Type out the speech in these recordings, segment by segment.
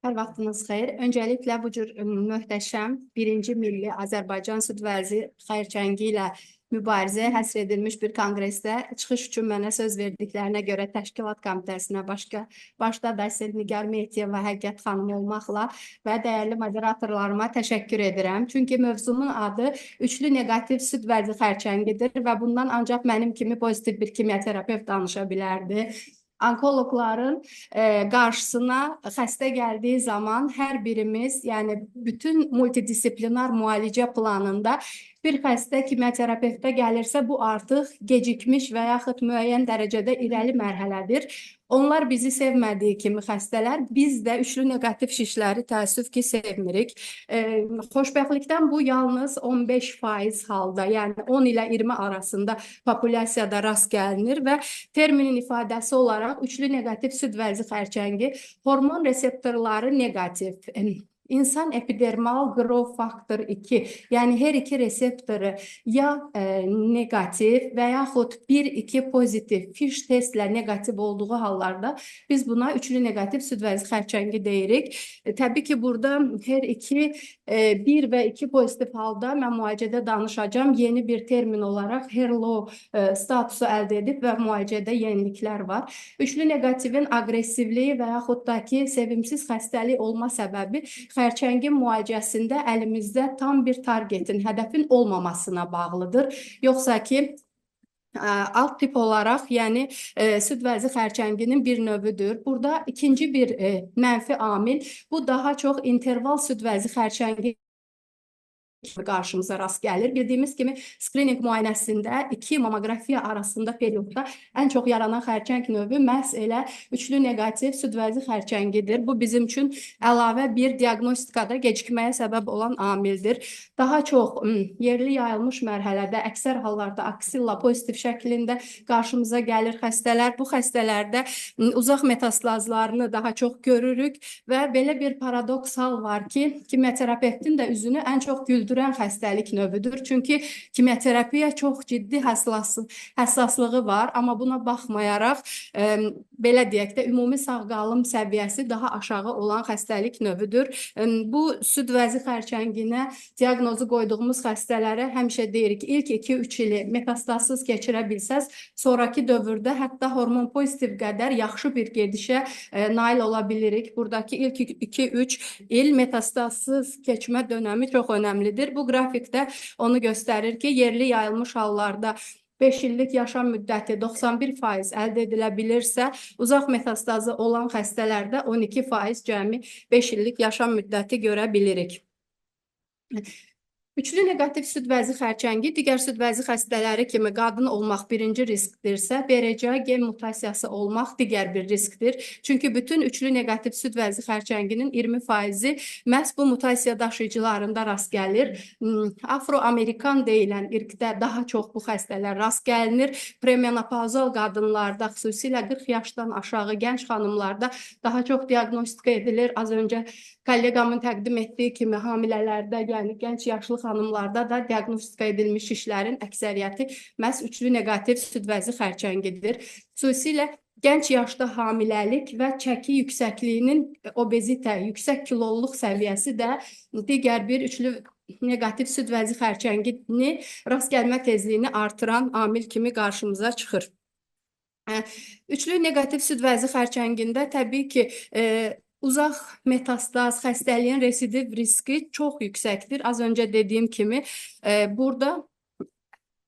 Hər vaxtınız xeyir. Öncəliklə bu cür möhtəşəm birinci milli Azərbaycan süd vəzi xərçəngi ilə mübarizəyə həsr edilmiş bir konqresdə çıxış üçün mənə söz verdiklərinə görə təşkilat komitəsinə başda dosent Nigar Mehdiyeva Həqiqət xanım olmaqla və dəyərli moderatorlarıma təşəkkür edirəm. Çünki mövzumun adı üçlü negativ süd vəzi xərçəngidir və bundan ancaq mənim kimi pozitiv bir kimyaterapevt danışa bilərdi. Onkoloqların qarşısına xəstə gəldiyi zaman hər birimiz, yəni bütün multidisiplinar müalicə planında bir xəstə kimyaterapevtə gəlirsə, bu artıq gecikmiş və yaxud müəyyən dərəcədə irəli mərhələdir. Onlar bizi sevmədiyi kimi xəstələr, biz də üçlü negativ şişləri təəssüf ki, sevmirik. Xoşbəxtlikdən bu yalnız 15% halda, yəni 10 ilə 20 arasında populyasiyada rast gəlinir və terminin ifadəsi olaraq üçlü negativ süd vəzi xərçəngi hormon reseptorları negativ, İnsan epidermal growth faktor 2, yəni hər iki reseptoru ya negativ və yaxud 1-2 pozitiv fiş testlə negativ olduğu hallarda biz buna üçlü negativ süd vəzi xərçəngi deyirik. Təbii ki, burada hər iki 1 və 2 pozitiv halda mən müalicədə danışacağım. Yeni bir termin olaraq HER-low statusu əldə edib və müalicədə yeniliklər var. Üçlü negativin aqressivliyi və yaxud da ki, sevimsiz xəstəlik olma səbəbi xərçəngin müalicəsində əlimizdə tam bir targetin, hədəfin olmamasına bağlıdır. Yoxsa ki, alt tip olaraq, yəni süd vəzi xərçənginin bir növüdür. Burada ikinci bir mənfi amil, bu daha çox interval süd vəzi xərçəngi qarşımıza rast gəlir. Bildiyimiz kimi skrining müayinəsində 2 mamografiya arasında periyodda ən çox yaranan xərçəng növü məhz elə üçlü negativ süd vəzi xərçəngidir. Bu bizim üçün əlavə bir diaqnostikada gecikməyə səbəb olan amildir. Daha çox yerli yayılmış mərhələdə əksər hallarda aksilla pozitiv şəklində qarşımıza gəlir xəstələr. Bu xəstələrdə uzaq metastazlarını daha çox görürük və belə bir paradoksal var ki, kimyaterapevtin də üzünü ən çox güldürən xəstəlik növüdür. Çünki kimyaterapiya çox ciddi həssaslığı var, amma buna baxmayaraq belə deyək də ümumi sağ qalım səviyyəsi daha aşağı olan xəstəlik növüdür. Bu süd vəzi xərçənginə diaqnozu qoyduğumuz xəstələrə həmişə deyirik, ilk 2-3 ili metastazsız keçirə bilsəz, sonraki dövrdə hətta hormon pozitiv qədər yaxşı bir gedişə nail ola bilirik. Buradakı ilk 2-3 il metastazsız keçmə dönəmi çox önəmlidir. Bu qrafikdə onu göstərir ki, yerli yayılmış hallarda 5 illik yaşam müddəti 91% əldə edilə bilirsə, uzaq metastazı olan xəstələrdə 12% cəmi 5 illik yaşam müddəti görə bilirik. Üçlü negativ süd vəzi xərçəngi digər süd vəzi xəstələri kimi qadın olmaq birinci riskdirsə, BRCA gen mutasiyası olmaq digər bir riskdir. Çünki bütün üçlü negativ süd vəzi xərçənginin 20%-i məhz bu mutasiya daşıyıcılarında rast gəlir. Afro-Amerikan deyilən irqdə daha çox bu xəstələr rast gəlinir. Premenopauzal qadınlarda, xüsusilə 40 yaşdan aşağı gənc xanımlarda daha çox diaqnostika edilir. Az öncə kolleqamın təqdim etdiyi kimi hamilələrdə, yəni gənc yaşlı xanımlarda da diaqnostika edilmiş şişlərin əksəriyyəti məhz üçlü negativ süd vəzi xərçəngidir. Xüsusilə gənc yaşda hamiləlik və çəki yüksəkliyinin obezitə, yüksək kiloluluq səviyyəsi də digər bir üçlü negativ süd vəzi xərçəngini rast gəlmə tezliyini artıran amil kimi qarşımıza çıxır. Üçlü negativ süd vəzi xərçəngində təbii ki, uzaq metastaz xəstəliyin residiv riski çox yüksəkdir. Az öncə dediyim kimi, burada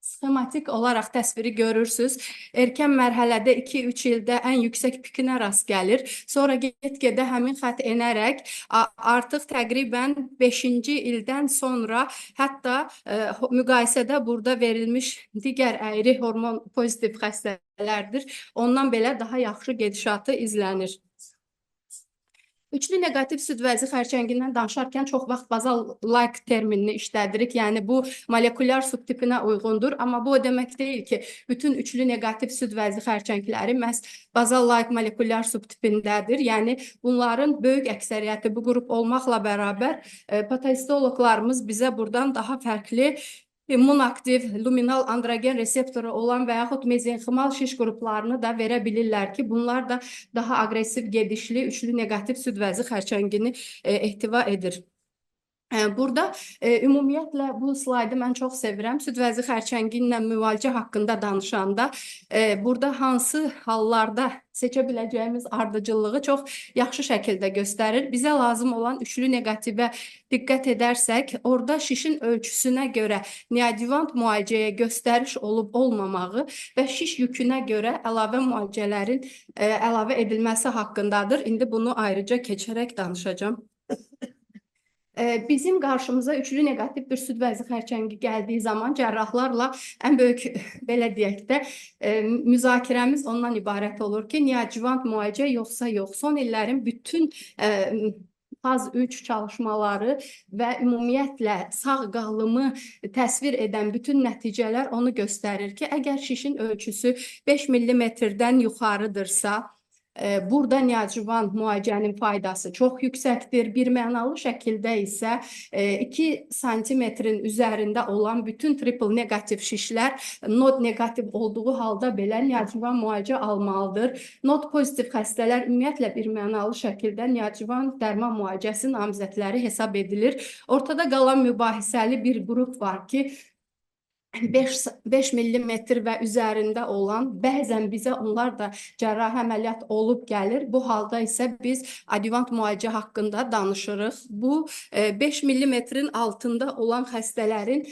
sxematik olaraq təsviri görürsünüz. Erkən mərhələdə 2-3 ildə ən yüksək pikinə rast gəlir. Sonra get-gedə həmin xətt enərək artıq təqribən 5-ci ildən sonra hətta müqayisədə burada verilmiş digər əyri hormon pozitiv xəstələrdir. Ondan belə daha yaxşı gedişatı izlənir. Üçlü negativ süd vəzi xərçəngindən danışarkən çox vaxt bazal-like terminini işlədirik. Yəni, bu molekulyar subtipinə uyğundur. Amma bu o demək deyil ki, bütün üçlü negativ süd vəzi xərçəngləri məhz bazal-like molekulyar subtipindədir. Yəni, bunların böyük əksəriyyəti bu qrup olmaqla bərabər patologlarımız bizə buradan daha fərqli immunaktiv luminal androgen reseptoru olan və yaxud mezenximal şiş qruplarını da verə bilirlər ki, bunlar da daha aqressiv gedişli, üçlü neqativ süd vəzi xərçəngini ehtiva edir. Burada ümumiyyətlə bu slaydı mən çox sevirəm. Süd vəzi xərçəngi ilə müalicə haqqında danışanda burada hansı hallarda seçə biləcəyimiz ardıcıllığı çox yaxşı şəkildə göstərir. Bizə lazım olan üçlü neqativə diqqət edərsək, orada şişin ölçüsünə görə neoadjuvant müalicəyə göstəriş olub-olmamağı və şiş yükünə görə əlavə müalicələrin əlavə edilməsi haqqındadır. İndi bunu ayrıca keçərək danışacağım. Bizim qarşımıza üçlü neqativ bir süd vəzi xərçəngi gəldiyi zaman cərrahlarla ən böyük, belə deyək də, müzakirəmiz ondan ibarət olur ki, neoadjuvant müalicə yoxsa yox. Son illərin bütün faz 3 çalışmaları və ümumiyyətlə sağ qalımı təsvir edən bütün nəticələr onu göstərir ki, əgər şişin ölçüsü 5 mm-dən yuxarıdırsa, burada neoadjuvant müalicənin faydası çox yüksəkdir. Bir mənalı şəkildə isə 2 sm-in üzərində olan bütün triple negativ şişlər nod negativ olduğu halda belə neoadjuvant müalicə almalıdır. Nod pozitiv xəstələr ümumiyyətlə bir mənalı şəkildə neoadjuvant dərman müalicəsi namizədləri hesab edilir. Ortada qalan mübahisəli bir qrup var ki, 5 mm və üzərində olan, bəzən bizə onlar da cərrahi əməliyyat olub gəlir. Bu halda isə biz adjuvant müalicə haqqında danışırıq. Bu 5 mm-in altında olan xəstələrin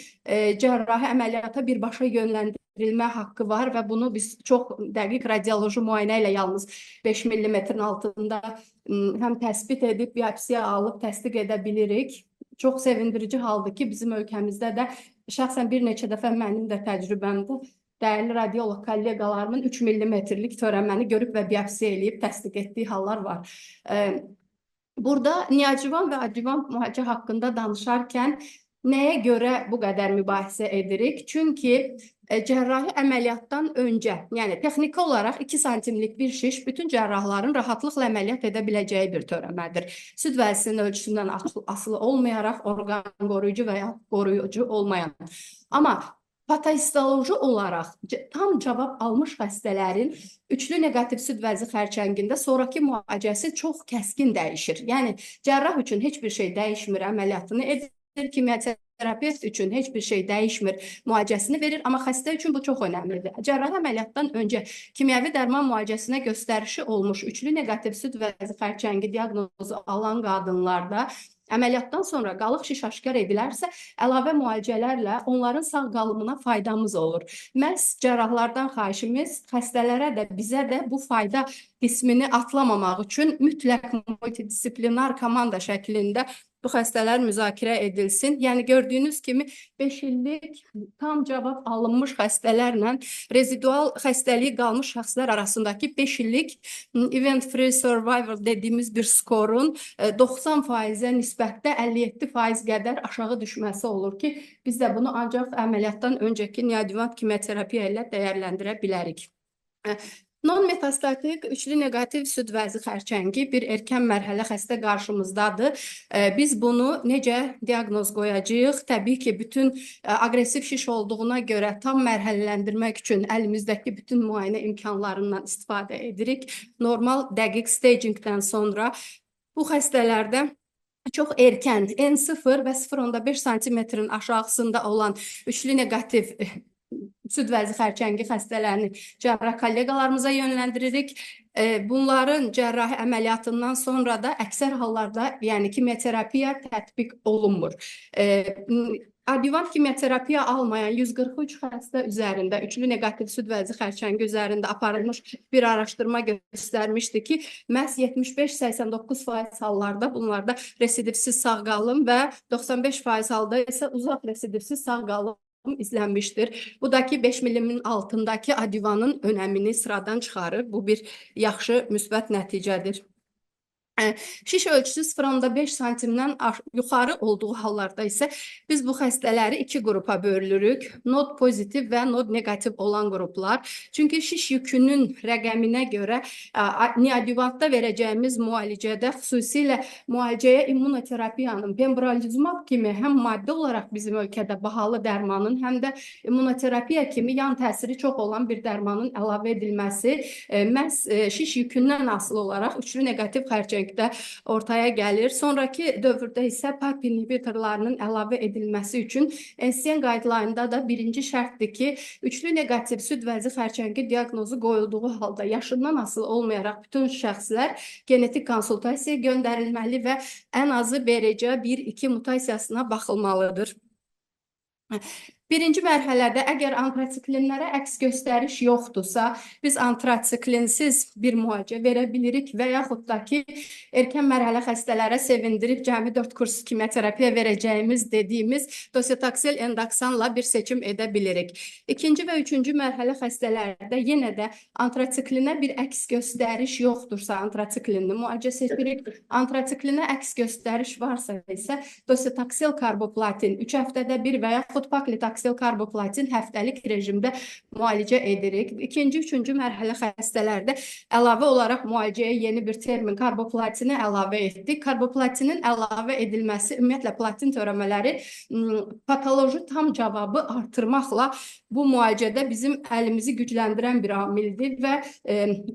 cərrahi əməliyyata birbaşa yönləndirilmə haqqı var və bunu biz çox dəqiq radioloji müayinə ilə yalnız 5 mm-in altında həm təsbit edib, biopsiya alıb təsdiq edə bilirik. Çox sevindirici haldır ki, bizim ölkəmizdə də şəxsən bir neçə dəfə mənim də təcrübəmdə dəyərli radioloq kolleqalarımın 3 mm-lik törəməni görüb və biopsiya eləyib təsdiq etdiyi hallar var. Burada neoadjuvant və adjuvant müalicə haqqında danışarkən nəyə görə bu qədər mübahisə edirik? Çünki cərrahi əməliyyatdan öncə, yəni texniki olaraq 2 santimlik bir şiş bütün cərrahların rahatlıqla əməliyyat edə biləcəyi bir törəmədir. Süd vəzisinin ölçüsündən asılı olmayaraq orqan qoruyucu və ya qoruyucu olmayan. Amma patahistoloji olaraq tam cavab almış xəstələrin üçlü neqativ süd vəzi xərçəngində sonraki müalicəsi çox kəskin dəyişir. Yəni cərrah üçün heç bir şey dəyişmir, əməliyyatını edir, kimyoterapevt üçün heç bir şey dəyişmir, müalicəsini verir, amma xəstə üçün bu çox önəmlidir. Cərrahi əməliyyatdan öncə kimyəvi dərman müalicəsinə göstərişi olmuş üçlü neqativ süd vəzi xərçəngi diaqnozu alan qadınlarda əməliyyatdan sonra qalıq şiş aşkar edilərsə, əlavə müalicələrlə onların sağ qalımına faydamız olur. Məhz cərrahlardan xahişimiz xəstələrə də, bizə də bu fayda qismini atlamamaq üçün mütləq multidisiplinar komanda şəklində bu xəstələr müzakirə edilsin. Yəni gördüyünüz kimi 5 illik tam cavab alınmış xəstələrlə rezidual xəstəliyi qalmış şəxslər arasındakı 5 illik event-free survival dediyimiz bir skorun 90%-ə nisbətdə 57% qədər aşağı düşməsi olur ki, biz də bunu ancaq əməliyyatdan öncəki neoadjuvant kimyoterapiya ilə dəyərləndirə bilərik. Non-metastatik üçlü neqativ süd vəzi xərçəngi bir erkən mərhələ xəstə qarşımızdadır. Biz bunu necə diaqnoz qoyacağıq? Təbii ki, bütün aqressiv şiş olduğuna görə tam mərhələləndirmək üçün əlimizdəki bütün müayinə imkanlarından istifadə edirik. Normal dəqiq stagingdən sonra bu xəstələrdə çox erkən N0 və 0,5 sm-in aşağısında olan üçlü neqativ süd vəzi xərçəngi xəstələrini cərrah kolleqalarımıza yönləndiririk. Bunların cərrahi əməliyyatından sonra da əksər hallarda, yəni kimyoterapiya tətbiq olunmur. Adjuvant kimyoterapiya almayan 143 xəstə üzərində üçlü neqativ süd vəzi xərçəngi üzərində aparılmış bir araşdırma göstərmişdi ki, məhz 75-89% hallarda bunlarda residivsiz sağ qalım və 95% halda isə uzaq residivsiz sağ qalım izlənmişdir. Bu da ki 5 mm-in altındakı adjuvanın önəmini sıradan çıxarır. Bu bir yaxşı müsbət nəticədir. Şiş ölçüsü 0,5 santimdən yuxarı olduğu hallarda isə biz bu xəstələri iki qrupa bölürük. Nod pozitiv və nod negativ olan qruplar. Çünki şiş yükünün rəqəminə görə neoadjuvantda verəcəyimiz müalicədə, xüsusilə müalicəyə immunoterapiyanın pembrolizumab kimi həm maddi olaraq bizim ölkədə bahalı dərmanın, həm də immunoterapiya kimi yan təsiri çox olan bir dərmanın əlavə edilməsi məhz şiş yükündən asılı olaraq üçlü negativ xərçəngdə ortaya gəlir. Sonraki dövrdə isə PARP inhibitorlarının əlavə edilməsi üçün NCCN guideline-da da birinci şərtdir ki, üçlü negativ süd vəzi xərçəngi diaqnozu qoyulduğu halda yaşından asılı olmayaraq bütün şəxslər genetik konsultasiyaya göndərilməli və ən azı BRCA 1-2 mutasiyasına baxılmalıdır. Birinci mərhələdə əgər antrasiklinlərə əks göstəriş yoxdursa, biz antrasiklinsiz bir müalicə verə bilirik və yaxud da ki, erkən mərhələ xəstələrə sevindirib cəmi 4 kurs kimyoterapiya verəcəyimiz dediyimiz dositaksel endoksanla bir seçim edə bilirik. İkinci və üçüncü mərhələ xəstələrdə yenə də antrasiklinə bir əks göstəriş yoxdursa, antrasiklinli müalicə seçirik. Antrasiklinə əks göstəriş varsa isə dositaksel karboplatin 3 həftədə bir və yaxud paklitaksel karboplatin həftəlik rejimdə müalicə edirik. İkinci, üçüncü mərhələ xəstələrdə əlavə olaraq müalicəyə yeni bir termin karboplatini əlavə etdik. Karboplatinin əlavə edilməsi ümumiyyətlə platin törəmələri patoloji tam cavabı artırmaqla bu müalicədə bizim əlimizi gücləndirən bir amildir və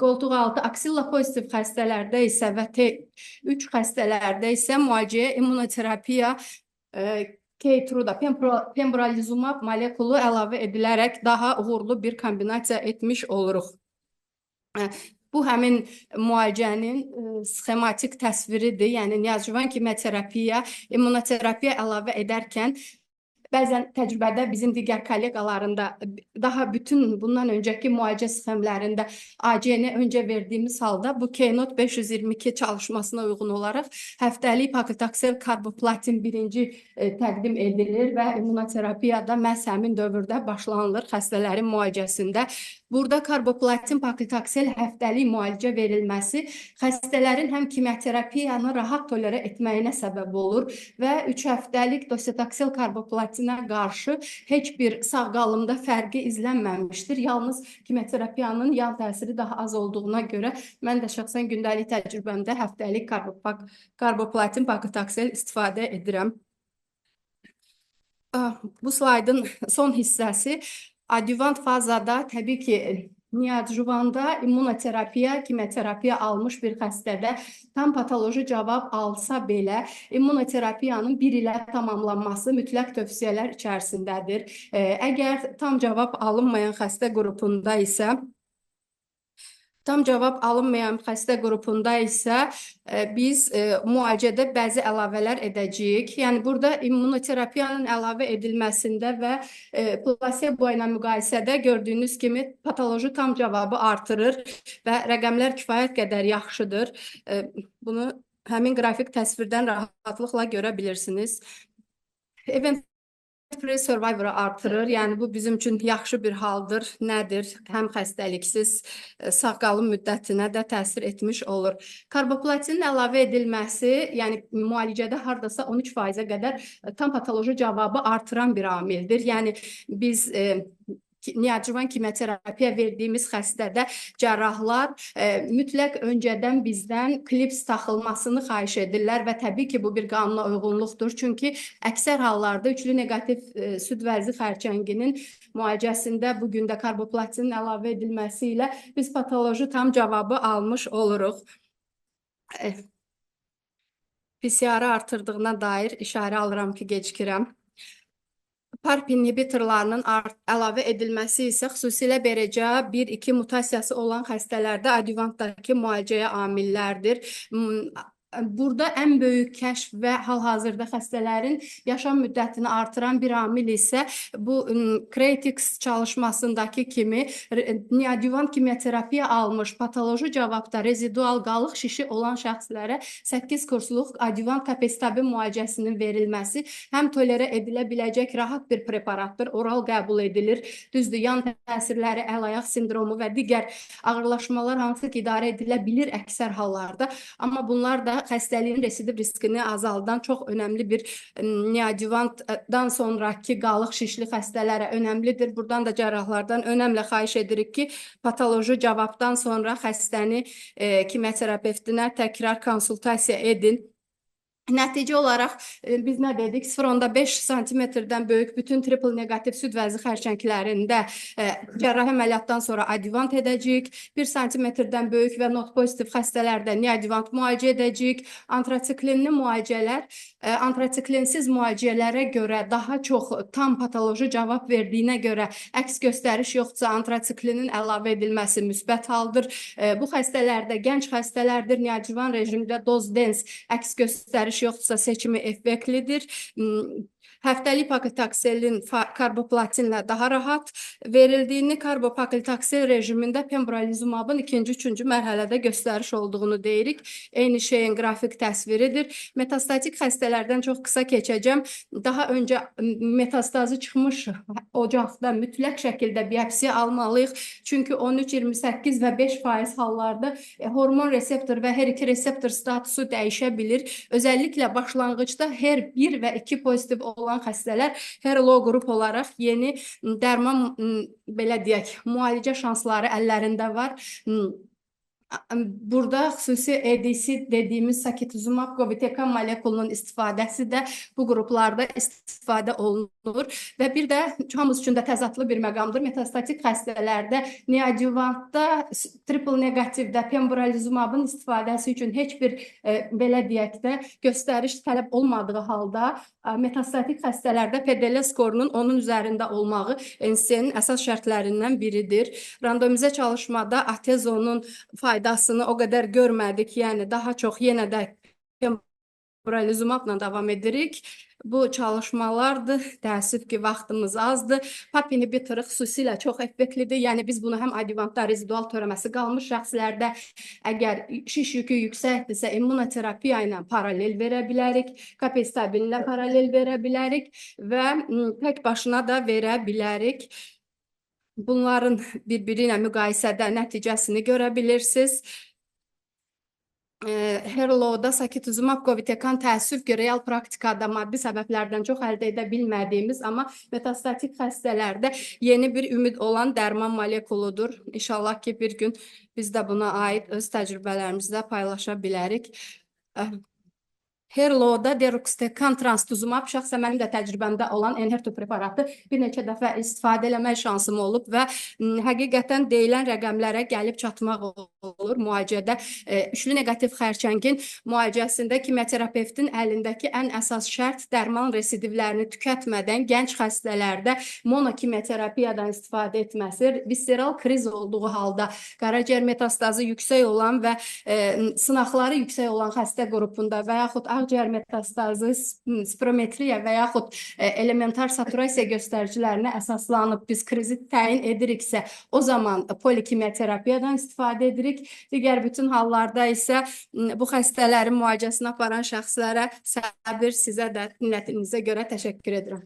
qoltuq altı aksilla pozitiv xəstələrdə isə və T3 xəstələrdə isə müalicəyə immunoterapiya Keytruda, pembrolizumab molekulu əlavə edilərək daha uğurlu bir kombinasiya etmiş oluruq. Bu həmin müalicənin sxematik təsviridir. Yəni neoadjuvan kimyoterapiya, immunoterapiya əlavə edərkən bəzən təcrübədə bizim digər kolleqalarında daha bütün bundan öncəki müalicə sxemlərində ACN-i öncə verdiyimiz halda bu Keynote 522 çalışmasına uyğun olaraq həftəlik paklitaksel karboplatin birinci təqdim edilir və immunoterapiyada məhz həmin dövrdə başlanılır xəstələrin müalicəsində. Burada karboplatin paklitaksel həftəlik müalicə verilməsi xəstələrin həm kimyoterapiyanı rahat tolerə etməyinə səbəb olur və 3 həftəlik dositaksel karboplatin qarşı heç bir sağqalımda fərqi izlənməmişdir. Yalnız kimyoterapiyanın yan təsiri daha az olduğuna görə mən də şəxsən gündəlik təcrübəmdə həftəlik karboplatin paklitaksel istifadə edirəm. Bu slaydın son hissəsi adjuvant fazada təbii ki, neoadjuvanda immunoterapiya, kimyoterapiya almış bir xəstədə tam patoloji cavab alsa belə immunoterapiyanın 1 ilə tamamlanması mütləq tövsiyələr içərisindədir. Əgər tam cavab alınmayan xəstə qrupunda isə biz müalicədə bəzi əlavələr edəcəyik. Yəni burada immunoterapiyanın əlavə edilməsində və plasebo ilə müqayisədə gördüyünüz kimi patoloji tam cavabı artırır və rəqəmlər kifayət qədər yaxşıdır. Bunu həmin qrafik təsvirdən rahatlıqla görə bilirsiniz. Event-free survivor'ı artırır. Yəni bu bizim üçün yaxşı bir haldır. Nədir? Həm xəstəliksiz sağ qalım müddətinə də təsir etmiş olur. Karboplatinin əlavə edilməsi, yəni müalicədə hardasa 13%-ə qədər tam patoloji cavabı artıran bir amildir. Yəni biz neoadjuvan kimyoterapiya verdiyimiz xəstədə cərrahlar mütləq öncədən bizdən klips taxılmasını xahiş edirlər və təbii ki, bu bir qanuna uyğunluqdur. Çünki əksər hallarda üçlü negativ süd vəzi xərçənginin müalicəsində bugün də karboplatinin əlavə edilməsi ilə biz patoloji tam cavabı almış oluruq. PCR-ı artırdığına dair işarə alıram ki, gecikirəm. PARP inhibitorlarının əlavə edilməsi isə xüsusilə BRCA 1-2 mutasiyası olan xəstələrdə adjuvantdakı müalicəyə amillərdir. Burada ən böyük kəşf və hal-hazırda xəstələrin yaşam müddətini artıran bir amil isə bu Cratix çalışmasındakı kimi neoadjuvant kimyoterapiya almış patoloji cavabda rezidual qalıq şişi olan şəxslərə 8 kursluq adjuvant kapestabil müalicəsinin verilməsi həm tolerə edilə biləcək rahat bir preparatdır, oral qəbul edilir. Düzdür, yan təsirləri, əl-ayaq sindromu və digər ağırlaşmalar hansı ki idarə edilə bilir əksər hallarda, amma bunlar da xəstəliyin residiv riskini azaldan çox önəmli bir neoadjuvantdan sonraki qalıq şişli xəstələrə önəmlidir. Buradan da cərrahlardan önəmlə xahiş edirik ki, patoloji cavabdan sonra xəstəni kimyoterapevtinə təkrar konsultasiya edin. Nəticə olaraq biz nə dedik? 0,5 santimetrdən böyük bütün triple negativ süd vəzi xərçənglərində cərrahi əməliyyatdan sonra adjuvant edəcəyik. 1 santimetrdən böyük və not pozitiv xəstələrdə neoadjuvant müalicə edəcəyik. Antrasiklinli müalicələr antrasiklinsiz müalicələrə görə daha çox tam patoloji cavab verdiyinə görə əks göstəriş yoxdursa antrasiklinin əlavə edilməsi müsbət haldır. Bu xəstələrdə gənc xəstələrdir. Neoadjuvant rejimdə doz dens əks göstəriş yoxdursa seçimi effektlidir. Həftəlik paklitakselin karboplatinlə daha rahat verildiyini, karbopaklitaksil rejimində pembrolizumabın 2-3-cü mərhələdə göstəriş olduğunu deyirik. Eyni şeyin qrafik təsviridir. Metastatik xəstələrdən çox qısa keçəcəm. Daha öncə metastazı çıxmış ocaqda mütləq şəkildə biopsiya almalıyıq. Çünki 13, 28 və 5% hallarda hormon reseptor və HER2 reseptor statusu dəyişə bilir. Özəlliklə başlanğıcda HER1 və 2 pozitiv olan xəstələr HER-low qrup olaraq yeni dərman, belə deyək, müalicə şansları əllərində var. Burada xüsusi EDC dediyimiz sakituzumab govitecan molekulunun istifadəsi də bu qruplarda istifadə olunur və bir də hamımız üçün də təzadlı bir məqamdır. Metastatik xəstələrdə neoadjuvantda triple negativdə pembrolizumabın istifadəsi üçün heç bir belə deyək də göstəriş tələb olmadığı halda metastatik xəstələrdə PDL skorunun onun üzərində olmağı NCC'nin əsas şərtlərindən biridir. Randomizə çalışmada atezonun faydasını o qədər görmədik, yəni daha çox yenə də pembrolizumabla davam edirik. Bu çalışmalardır. Təəssüf ki, vaxtımız azdır. PAP inhibitoru xüsusilə çox effektlidir. Yəni biz bunu həm adjuvantda rezidual törəməsi qalmış şəxslərdə əgər şiş yükü yüksəkdirsə immunoterapiya ilə paralel verə bilərik, kapestabilinlə paralel verə bilərik və tək başına da verə bilərik. Bunların bir-biri ilə müqayisədə nəticəsini görə bilirsiniz. HER-lowda sakituzumab govitecan təəssüf ki, real praktikada maddi səbəblərdən çox əldə edə bilmədiyimiz, amma metastatik xəstələrdə yeni bir ümid olan dərman molekuludur. İnşallah ki, bir gün biz də buna aid öz təcrübələrimizlə paylaşa bilərik. HER-lowda deruxtecan transtuzumab şəxsən mənim də təcrübəmdə olan Enhertu preparatı bir neçə dəfə istifadə eləmək şansım olub və həqiqətən deyilən rəqəmlərə gəlib çatmaq olur müalicədə. Üçlü negativ xərçəngin müalicəsində kimyoterapevtin əlindəki ən əsas şərt dərman residivlərini tükətmədən gənc xəstələrdə monokimyoterapiyadan istifadə etməsi, visceral kriz olduğu halda qaraciyər metastazı yüksək olan və sınaqları yüksək olan xəstə qrupunda və yaxud ağciyər metastazı, spirometriya və yaxud elementar saturasiya göstəricilərinə əsaslanıb biz krizi təyin ediriksə, o zaman polikimyoterapiyadan istifadə edirik. Digər bütün hallarda isə bu xəstələrin müalicəsini aparan şəxslərə səbir, sizə də dinlədiyinizə görə təşəkkür edirəm.